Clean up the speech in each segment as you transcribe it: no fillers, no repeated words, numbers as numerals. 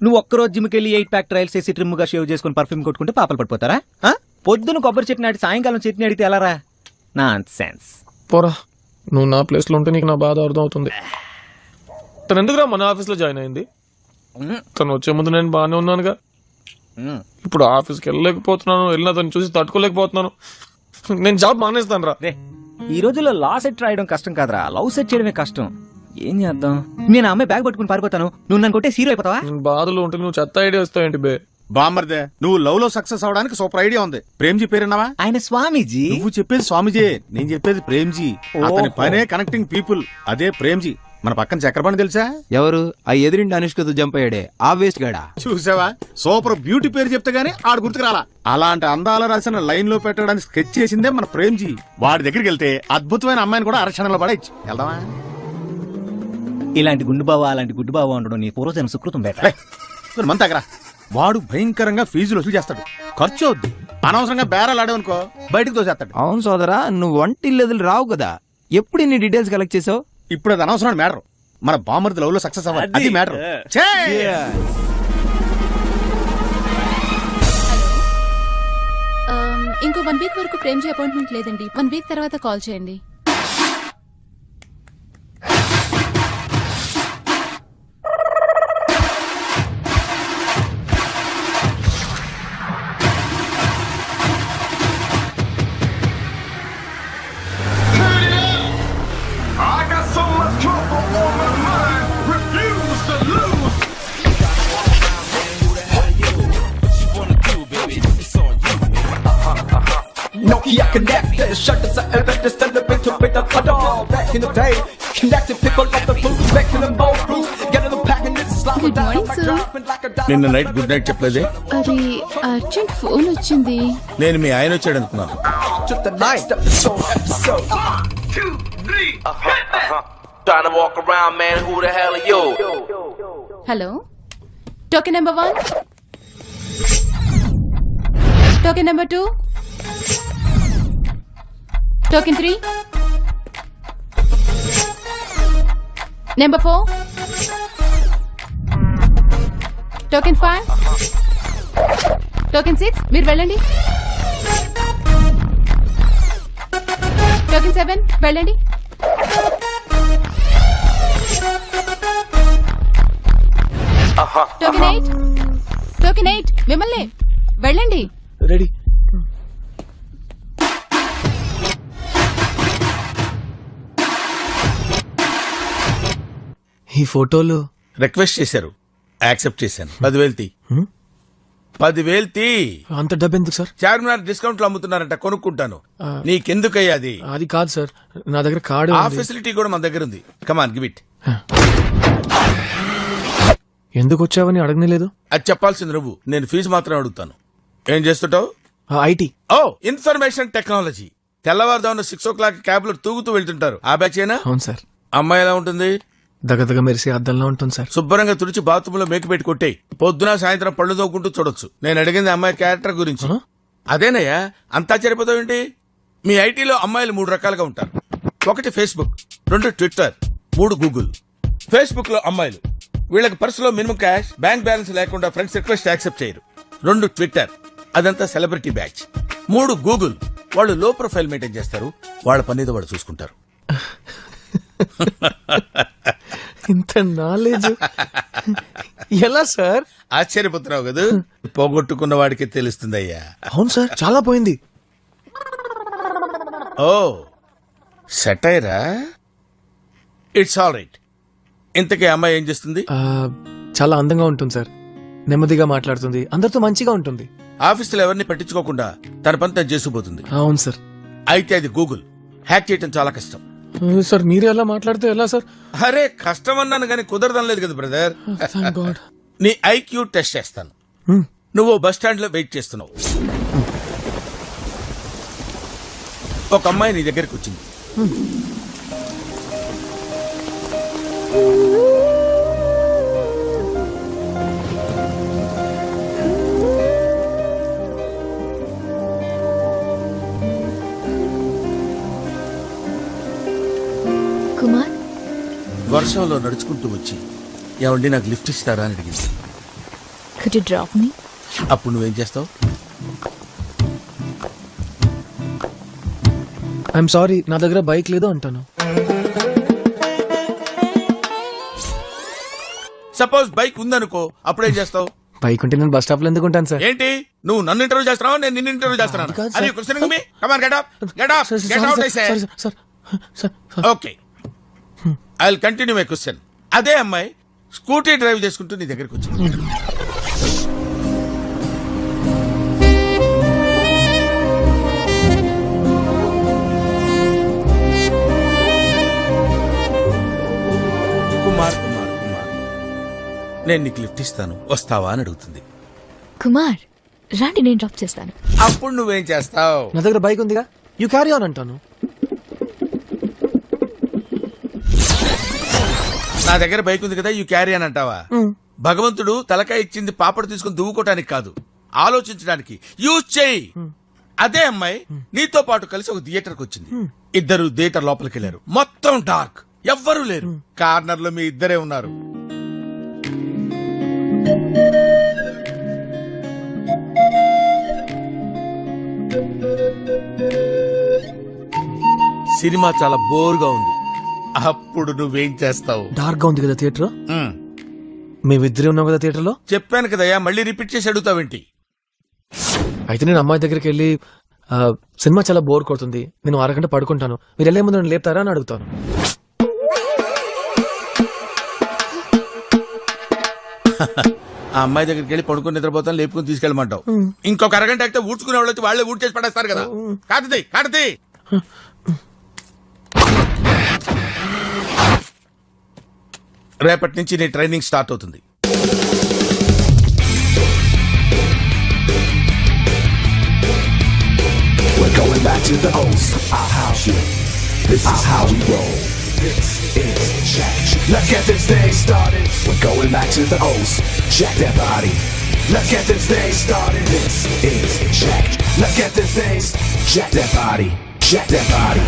నువ్వు ఒక్కరోజు జిమ్కి వెళ్ళి 8 ప్యాక్ ట్రయల్స్ చేసి ట్రిమ్గా షేవ్ చేసుకుని పర్ఫ్యూమ్ కొట్టుకుంటే పాపలు పడిపోతారా? పొద్దున కొబ్బరి చట్నీ అడిగి సాయంకాలం చట్నీ అడిగితే ఎలారా? నాన్సెన్స్. పోరా, నువ్వు నా ప్లేస్ లో ఉంటే నీకు నా బాధ అర్థం అవుతుంది. తను ఎందుకురా మన ఆఫీస్ లో జాయిన్ అయింది? తను వచ్చే ముందు నేను బాగానే ఉన్నానుగా. ఇప్పుడు ఆఫీస్కి వెళ్ళలేకపోతున్నాను, వెళ్ళినా తను చూసి తట్టుకోలేకపోతున్నాను. నేను జాబ్ మానేస్తాను రా. ఈ రోజుల్లో లా సెట్ రాయడం కష్టం కాదురా, లవ్ సెట్ చేయడమే కష్టం. ఏం చేద్దాం? నేను ఆ అమ్మాయి బ్యాగ్ పట్టుకుని పారిపోతాను, నువ్వు నన్ను కొట్టే హీరో అయిపోతావా? నేను బాధలో ఉంటే నువ్వు చెత్త ఐడియా వస్తావేంటి బే? బామ్మర్దే, నువ్వు లవ్ లో సక్సెస్ అవడానికి సూపర్ ఐడియా ఉంది. ప్రేమ్జీ పేరున్నావా? ఆయన స్వామీజీ. నువ్వు చెప్పేది స్వామిజీ, నేను చెప్పేది ప్రేమ్జీ. అతని పనే కనెక్టింగ్ పీపుల్, అదే ప్రేమ్జీ. మన పక్కన చక్రపాణి తెలుసా? ఎవరు? ఆ ఎదురింటి అనుష్కతో జంప్ అయ్యాడే ఆ వేస్ట్ గాడా? చూసావా, సూపర్ బ్యూటీ పేరు చెప్తే గానీ ఆడు గుర్తుకు రాలా. అలాంటి అందాల రాసిన లైన్ లో పెట్టడానికి స్కెచ్ చేసిందే మన ప్రేమ్జీ. వాడి దగ్గరికి వెళ్తే అద్భుతమైన అమ్మాయిని కూడా అరక్షణలో పడేయచ్చు. వెళ్దామా? ఇలాంటి గుండు బావ అలాంటి గుడ్డు బావ ఉండడం నీ పూర్వజన సుకృతం బేట. మన దగ్గర వాడు భయంకరంగా ఫీజులు వసూలు చేస్తాడు, ఖర్చు అవుద్ది. అనవసరంగా బేరాలు ఆడేవనుకో బయటకు తోసేస్తాడు. అవును సోదరా, నువ్వు వంటిల్లెదులు రావు కదా, ఎప్పుడు ఇన్ని డీటెయిల్స్ కలెక్ట్ చేసావు? ఇప్పుడు అది అనవసరం మ్యాటర్. మన బామ్మర్ది లవ్ లో సక్సెస్ అవ్వాలి, అది మ్యాటర్. ఇంకో 1 వీక్ వరకు ప్రేమ్జీ అపాయింట్మెంట్ లేదండి. 1 వీక్ తర్వాత కాల్ చేయండి. Nokia connected, shut the elevator, stand up into bit of cut off. Back in the day, connected people got the food, making them both rules, getting them packing this slap Good down, morning, like sir. dropping like a dime. నిన్న night good night చెప్పలేదే? అది urgent phone వచ్చింది. నేను మీ ఆయన వచ్చాడు అనుకున్నాను. To the next episode. 1, 2, 3, Trying to walk around, man. Who the hell are you? Hello, token number 1, token number 2, token 3, number 4, token 5, token 6. మీరు వెళ్ళండి. టోకెన్ 7 వెళ్ళండి. టోకెన్ 8, టోకెన్ 8 మిమ్మల్ని వెళ్ళండి. రెడీ. ఈ ఫోటోలు రిక్వెస్ట్ చేశారు, యాక్సెప్ట్ చేశాను. 10,000 తీ. 10,000 తీ. అంత డబ్బు ఎందుకు సార్? చార్మినార్ డిస్కౌంట్ లో అమ్ముతున్నారంట, కొనుక్కుంటాను. నీకెందుకయ్యా అది? అది కాదు సార్, నా దగ్గర కార్డు ఆ ఉంది. ఫెసిలిటీ కూడా మన దగ్గర ఉంది. Come on give it. ఎందుకు వచ్చావని అడగనేలేదు. అది చెప్పాల్సింది నువ్వు, నేను ఫీజు మాత్రం అడుగుతాను. ఏం చేస్తుంటావు? ఐటీ. Oh, information technology. తెల్లవారుదామున 6 o'clock క్యాబ్ లో తూగుతూ వెళ్తుంటారు, ఆ బ్యాచ్ ఏనా? అవును సార్. అమ్మాయి ఎలా ఉంటుంది? దగ్గర మెరిసే అద్దంలో ఉంటుంది సార్. శుభ్రంగా తుడిచి బాత్రూమ్ లో మేకు పెట్టి కొట్టే, పొద్దున సాయంత్రం పళ్ళు తోకుంటూ చూడొచ్చు. నేను అడిగింది అమ్మాయి క్యారెక్టర్ గురించి. అదేనయ్యా, అంతా సరిపోతావు ఏంటి? మీ ఐటీలో అమ్మాయిలు 3 రకాలుగా ఉంటారు. 1 ఫేస్బుక్, 2 ట్విట్టర్, 3 గూగుల్. ఫేస్బుక్ లో అమ్మాయిలు, వీళ్ళకి పర్సులో మినిమం క్యాష్, బ్యాంక్ బ్యాలెన్స్ లేకుండా ఫ్రెండ్స్ రిక్వెస్ట్ యాక్సెప్ట్ చేయరు. 2 ట్విట్టర్, అదంతా సెలబ్రిటీ బ్యాచ్. 3 గూగుల్, వాళ్ళు లో ప్రొఫైల్ మెయింటైన్ చేస్తారు, వాళ్ళ పనిదో వాళ్ళు చూసుకుంటారు. ఇంత నాలెడ్జ్ ఎలా సార్? ఆశ్చర్యపోతున్నావు కదా, పోగొట్టుకున్న వాడికి తెలుస్తుందయ్యా. అవును సార్, చాలా పోయింది. ఓ, సెటైరా. It's all right. ఇంతకీ అమ్మాయి ఏం చేస్తుంది? చాలా అందంగా ఉంటుంది సార్, నెమ్మదిగా మాట్లాడుతుంది, అందరితో మంచిగా ఉంటుంది. ఆఫీసులో ఎవరిని పట్టించుకోకుండా తన పని తను చేసుకుపోతుంది. అవును సార్. అయితే అది గూగుల్. హ్యాక్ చేయటం చాలా కష్టం. సార్ మీరే ఎలా మాట్లాడితే ఎలా సార్? అరే, కష్టం అన్నాను కానీ కుదరదనలేదు కదా బ్రదర్. నీ ఐక్యూ టెస్ట్ చేస్తాను. నువ్వు బస్ స్టాండ్ లో వెయిట్ చేస్తున్నావు. ఒక అమ్మాయి నీ దగ్గరికి వచ్చింది. కుమార్, వర్షంలో నడుచుకుంటూ వచ్చి, ఏమండి నాకు లిఫ్ట్ ఇస్తారా అని అడిగింది. Could you drop me? అప్పుడు నువ్వేం చేస్తావు? ఐఎమ్ సారీ, నా దగ్గర బైక్ లేదు అంటాను. సపోజ్ బైక్ ఉందనుకో, అప్పుడేం చేస్తావు? బైక్ ఉంటే నేను బస్ స్టాప్ లో ఎందుకు ఉంటాను సార్? ఏంటి నువ్వు నన్ను ఇంటర్వ్యూ చేస్తున్నావు, నేను నిన్ను ఇంటర్వ్యూ చేస్తున్నాను? కాదు అది sir. Question me come on, get up get up get out I say. Okay, I will continue my question. అదే అమ్మాయి స్కూటీ డ్రైవ్ చేసుకుంటూ నీ దగ్గరికి వచ్చింది. కుమార్ కుమార్ కుమార్, నేను నీకు లిఫ్ట్ ఇస్తాను, వస్తావా అని అడుగుతుంది. కుమార్ రండి, నేను డ్రాప్ చేస్తాను. అప్పుడు నువ్వేం చేస్తావు? నా దగ్గర బైక్ ఉందిగా, యూ క్యారీ ఆన్ అంటాను. నా దగ్గర బైక్ ఉంది కదా, యూ క్యారీ అని అంటావా? భగవంతుడు తలకాయ ఇచ్చింది పాపడు తీసుకుని దువ్వుకోవటానికి కాదు, ఆలోచించడానికి. యూజ్ చేయి. అదే అమ్మాయి నీతో పాటు కలిసి ఒక థియేటర్కి వచ్చింది. ఇద్దరు థియేటర్ లోపలికి వెళ్ళారు. మొత్తం డార్క్, ఎవ్వరూ లేరు. కార్నర్ లో మీ ఇద్దరే ఉన్నారు. సినిమా చాలా బోర్గా ఉంది. అప్పుడు నువ్వేం చేస్తావు? డార్క్ గా ఉంది కదా థియేటర్, మ్, మేమిద్దరే ఉన్నాం కదా థియేటర్ లో. చెప్పాను కదయ్యా, మళ్ళీ రిపీట్ చేసి అడుగుతావేంటి? అయితే నేను అమ్మాయి దగ్గరికి వెళ్ళి సినిమా చాలా బోర్ కొడుతుంది, నేను అరగంట పడుకుంటాను, మీరు వెళ్ళే ముందు నన్ను లేపుతారా అని అడుగుతాను. ఆ అమ్మాయి దగ్గరికి వెళ్ళి పడుకుని నిద్రపోతాను, లేపుకుని తీసుకెళ్ళమంటావు. ఇంకొక అరగంట అయితే ఊడ్చుకునే వాళ్ళు వచ్చి వాళ్ళే ఊడ్ చేసి పడేస్తారు కదా. కాటుది కాటుది. రేపటి నుంచి నీ ట్రైనింగ్ స్టార్ట్ అవుతుంది. We're going back to the O's. Our house you. This is how we roll. This is Jack. Let's get this thing started. We're going back to the O's. Jack that body. Let's get this thing started. This is Jack. Let's get this thing. Jack that body. Jack that body.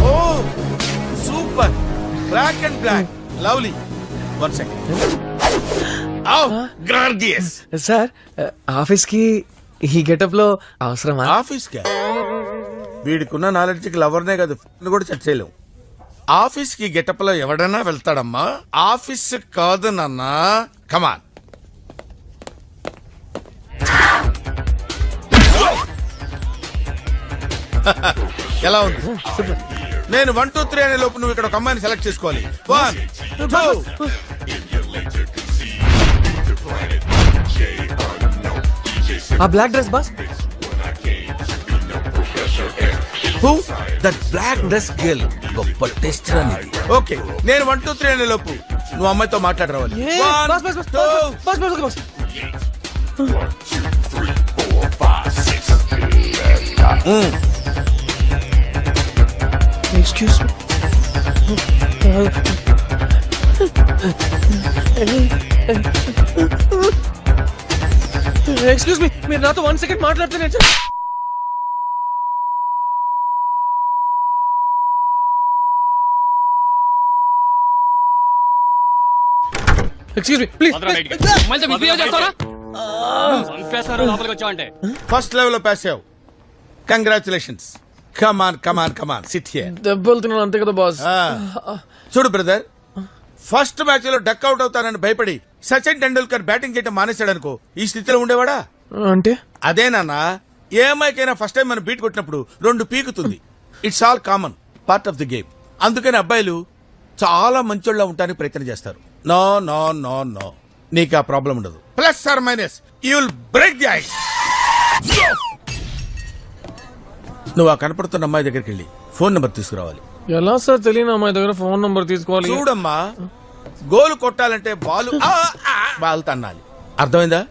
Oh super, black and black, lovely. 1 second. Gorgeous. Sir office కి ఈ getup లో అవసరమా? Office కి వీడికున్న knowledge కి లవర్నే కాదు కూడా set చేయలేం. Office కి గెటప్ లో ఎవడైనా వెళ్తాడమ్మా, ఆఫీస్ కాదు నాన్న. కమాన్. ఎలా ఉంది? నేను 1 2 3 అనే లోపు నువ్వు ఇక్కడ ఒక అమ్మాయిని సెలెక్ట్ చేసుకోవాలి. 1 2. ఆ black dress boss. Who? That black dress girl. గొప్ప టెస్ట్ అనేది. ఓకే, నేను 1 2 3 అనే లోపు నువ్వు అమ్మాయితో మాట్లాడరావాలి. 1 2. ఎక్స్క్యూజ్ ఎక్స్క్యూజ్ మీ, మీరు నాతో 1 సెకండ్ మాట్లాడుతున్నారు. Excuse me please. First level లో పాస్ అయ్యావు. Congratulations. Come on come on come on, SIT here. దెబ్బలు తిన్నాను అంతే కదా బాస్. చూడు బ్రదర్, ఫస్ట్ మ్యాచ్ లో డక్ అవుట్ అవుతానని భయపడి సచిన్ టెండూల్కర్ బ్యాటింగ్ చేయడం మానేశాడనుకో, ఈ స్థితిలో ఉండేవాడా? అంటే అదేనా, ఏ అమ్మాయికైనా ఫస్ట్ టైం మనం బీట్ కొట్టినప్పుడు 2 పీకుతుంది. It's all common part of the game. అందుకని అబ్బాయిలు చాలా మంచోళ్ళ ఉండడానికి ప్రయత్నం చేస్తారు. నో నో నో నో, నీకు ఆ ప్రాబ్లం ఉండదు. Plus or minus you will break the ice. నువ్వు ఆ కనపడుతున్న అమ్మాయి దగ్గరికి వెళ్ళి ఫోన్ నెంబర్ తీసుకురావాలి. ఎలా సార్ తెలియని అమ్మాయి దగ్గర ఫోన్ నంబర్ తీసుకోవాలి? చూడమ్మా, గోలు కొట్టాలంటే బాల్ తన్నాలి, అర్థమైందా?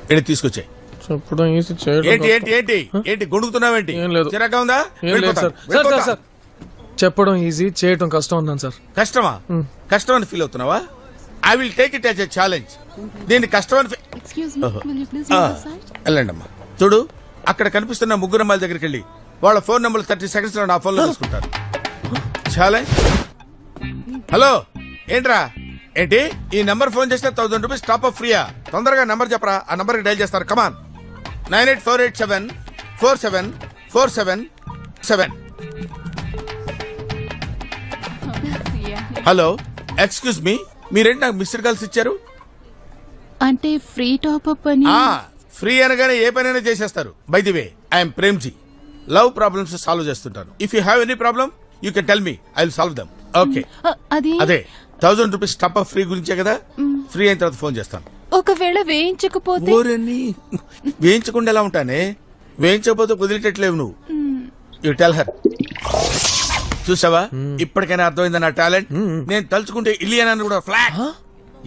వెళ్ళి తీసుకొచ్చాయి. చెప్పడం ఈజీ, చేయడం ఏంటి ఏంటి ఏంటి ఏంటి గొడుగుతున్నావేంటి? ఏం లేదు. చిరాగా ఉందా? ఏం లేదు సార్. సార్ సార్ సార్, చెప్పడం ఈజీ, చేయటం కష్టం అన్నాను సార్. కష్టమా? కష్టం అని ఫీల్ అవుతున్నావా? I will take it as a challenge. దీన్ని కష్టం అని Excuse me, will you please move aside? వెళ్ళండి అమ్మా. చూడు, అక్కడ కనిపిస్తున్న 3 అమ్మాయిల దగ్గరికి వెళ్ళి వాళ్ళ ఫోన్ నెంబర్ 30 seconds లో నా ఫోన్ లో తీసుకుంటారు. చాలా. హలో ఏంట్రా ఏంటి ఈ నెంబర్ ఫోన్ చేస్తే 1000 రూపీస్ టాప్ అప్ ఫ్రీయా? తొందరగా నెంబర్ చెప్పరా, ఆ నెంబర్ కి డైల్ చేస్తారు. కమాన్ 9848747477. హలో ఎక్స్క్యూజ్ మీ, మీరేంటి నాకు మిస్డ్ కాల్స్ ఇచ్చారు? అంటే ఫ్రీ టాప్ అప్ అని. ఫ్రీ అనగానే ఏ పనైనా చేసేస్తారు. By the way I'm Premji, love problems solve చేస్తుంటాను. If you have any problem you can tell me, I will solve them. Okay అది అదే 1000 రూపీస్ టాప్ అప్ ఫ్రీ గురించే కదా. ఫ్రీ అయిన తర్వాత ఫోన్ చేస్తాను. ఒకవేళ వేయించకపోతే. ఓరని వేయించకుండా ఎలా ఉంటానే, వేయించకపోతే కుదిరేటట్లేవు నువ్వు. You tell her. చూసావా ఇప్పటికైనా అర్థమైందా నా టాలెంట్? నేను తలుచుకుంటే ఇలియన్ కూడా ఫ్లాట్.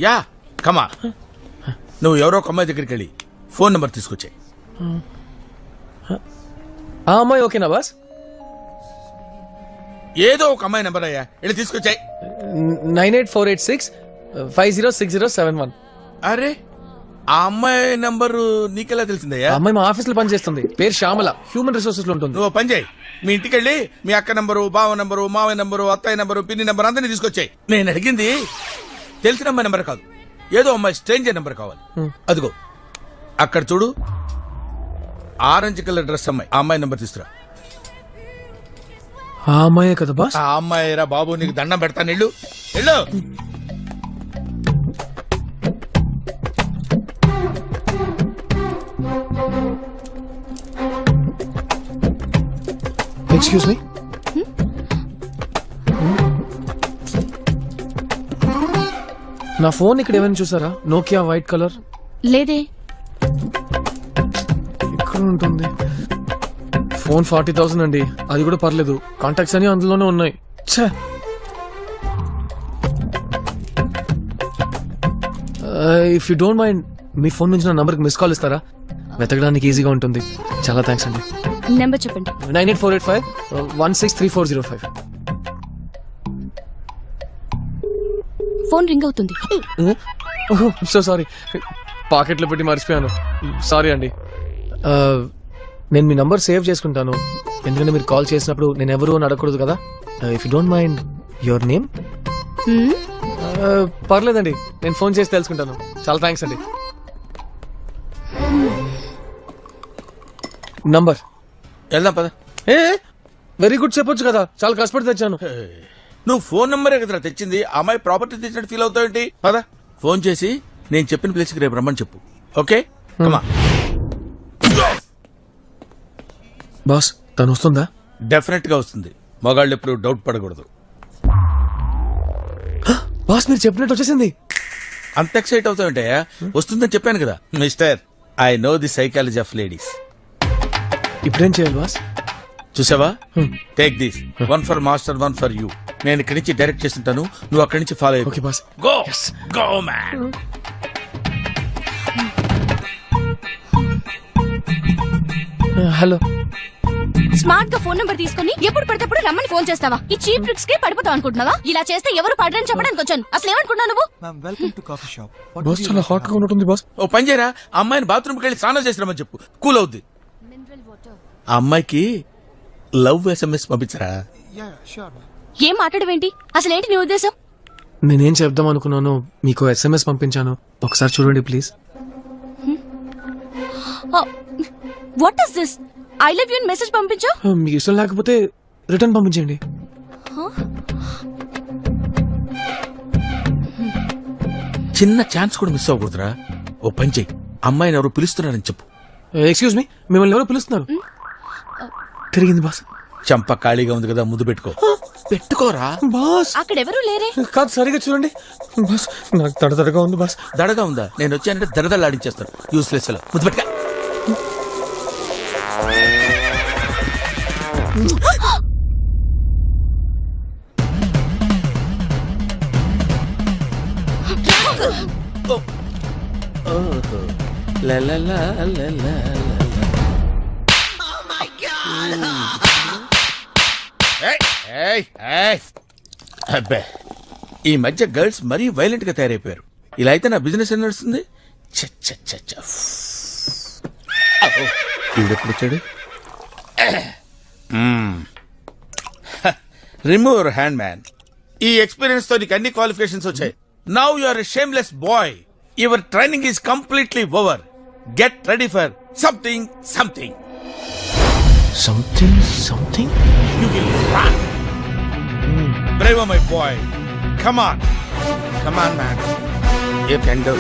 యా కమా, నువ్వు ఎవరో ఒక అమ్మాయి దగ్గరికి వెళ్ళి ఫోన్ నెంబర్ తీసుకొచ్చాయి. ఆ అమ్మాయి ఓకేనా బాస్? ఏదో ఒక అమ్మాయి నెంబర్ అయ్యా, వెళ్ళి తీసుకొచ్చాయి. 9848650607. అరే ఆ అమ్మాయి నంబరు నీకెలా తెలిసిందయ్యా? ఆ అమ్మాయి మా ఆఫీస్ లో పనిచేస్తుంది. పేరు శ్యామల, హ్యూమన్ రిసోర్సెస్ లో ఉంటుంది. నువ్వు పని చేయి, మీ ఇంటికి వెళ్ళి మీ అక్క నంబరు, బావ నంబరు, మావయ్య నంబరు, అత్తయ్య నంబరు, పిన్ని నంబరు అందరినీ తీసుకొచ్చాయి. నేను అడిగింది తెలిసిన అమ్మాయి నెంబర్ కాదు, ఏదో అమ్మాయి స్ట్రేంజర్ నెంబర్ కావాలి. అదిగో అక్కడ చూడు, ఆరెంజ్ కలర్ డ్రెస్ అమ్మాయి, ఆ అమ్మాయి నెంబర్ తీసుకురా. ఆ అమ్మాయే కదా బాస్? ఆ అమ్మాయి రా బాబు, నీకు దండం పెడతాను, వెళ్ళు వెళ్ళు. ఎక్స్క్యూజ్ మీ, నా ఫోన్ ఇక్కడ ఏమైనా చూసారా? Nokia white colour. లేదే. ఇక్కడ ఉంటుంది. ఫోన్ 40,000 అండి, అది కూడా పర్లేదు. కాంటాక్ట్స్ అని అందులోనే ఉన్నాయి. If you don't mind me phone నుంచి నా నంబర్కి మిస్ కాల్ ఇస్తారా? వెతకడానికి ఈజీగా ఉంటుంది. చాలా థ్యాంక్స్ అండి. నెంబర్ చెప్పండి. 984851634005. ఫోన్ రింగ్ అవుతుంది. సో సారీ, పాకెట్లో పెట్టి మర్చిపోయాను. సారీ అండి. నేను మీ నంబర్ సేవ్ చేసుకుంటాను, ఎందుకంటే మీరు కాల్ చేసినప్పుడు నేను ఎవరు అని అడగకూడదు కదా. If you don't mind your name? పర్లేదండి, నేను ఫోన్ చేసి తెలుసుకుంటాను. చాలా థ్యాంక్స్ అండి. నంబర్ వెళ్దాం పద. వెరీ గుడ్ చెప్పొచ్చు కదా, చాలా కష్టపడి తెచ్చాను. నువ్వు ఫోన్ నెంబరే కదరా తెచ్చింది, ఆ అమ్మాయి ప్రాపర్టీ తెచ్చినట్టు ఫీల్ అవుతావేంటి? పద ఫోన్ చేసి నేను చెప్పిన ప్లేస్కి రేపు రమ్మని చెప్పు. ఓకే కమా. బాస్ తను వస్తుందా? డెఫినెట్ గా వస్తుంది, మగాళ్ళు ఎప్పుడు డౌట్ పడకూడదు. బాస్ మీరు చెప్పినట్టు వచ్చేసింది. అంత ఎక్సైట్ అవుతావుంటాయా? వస్తుందని చెప్పాను కదా mister, I know the psychology of ladies. ఇప్పుడేం చేయాలి బాస్? చూసావా, take this, 1 for master 1 for you. నేను ఇక్కడి నుంచి డైరెక్ట్ చేస్తుంటాను, నువ్వు అక్కడి నుంచి follow okay boss. Go go man. Hello. Smart గా ఫోన్ నంబర్ తీసుకుని ఎప్పుడు పడితే రమ్మని ఫోన్ చేస్తావా? ఈ చీప్ ట్రిక్స్ కి పడిపోతావు అనుకుంటున్నావా? ఇలా చేస్తే ఎవరు పడరని చెప్పడానికి వచ్చాను. అసలు ఏమనుకున్నావు నువ్వు? బాస్ చాలా హాట్ గా ఉంటుంది బాస్. ఓ పని చేయరా, ఆ అమ్మాయిని బాత్రూమ్కి వెళ్ళి స్నానం చేసినామని చెప్పు, కూల్ అవుద్ది. ఆ అమ్మాయికి లవ్ SMS పంపించరా. ఏం మాట్లాడవేంటి? అసలు ఏంటి నీ ఉద్దేశం? నేనేం చెప్దాం అనుకున్నాను, మీకు SMS పంపించాను, ఒకసారి చూడండి please. What is this? I love you message పంపించు. మీకు ఇష్టం లేకపోతే రిటర్న్ పంపించండి. చిన్న ఛాన్స్ కూడా మిస్ అవ్వకూడదురా. ఓ పని చెయ్యి, అమ్మాయిని ఎవరు పిలుస్తున్నారని చెప్పు. ఎక్స్క్యూజ్ మీ, మిమ్మల్ని ఎవరో పిలుస్తున్నారు. తిరిగింది బాస్. చంప ఖాళీగా ఉంది కదా, ముద్దు పెట్టుకోరా బాస్. అక్కడ ఎవరు లేరే. కాదు సరిగా చూడండి బాస్, నాకు తడతడగా ఉంది బాస్. దడగా ఉందా? నేను వచ్చానంటే దడదలాడించేస్తాను. యూస్లెస్ లో ముద్దు పెట్టుకో. అబ్బే, ఈ మధ్య గర్ల్స్ మరీ వైలెంట్ గా తయారైపోయారు. ఇలా అయితే నా బిజినెస్ ఏం నడుస్తుంది? వీడెప్పుడు వచ్చాడు? Remove your hand man. ఈ ఎక్స్పీరియన్స్ తో నీకు అన్ని క్వాలిఫికేషన్స్ వచ్చాయి. Now you are a shameless boy. Your training is completely over. Get ready for something something. Something You will run. Bravo, my boy. Come on, man. You can do.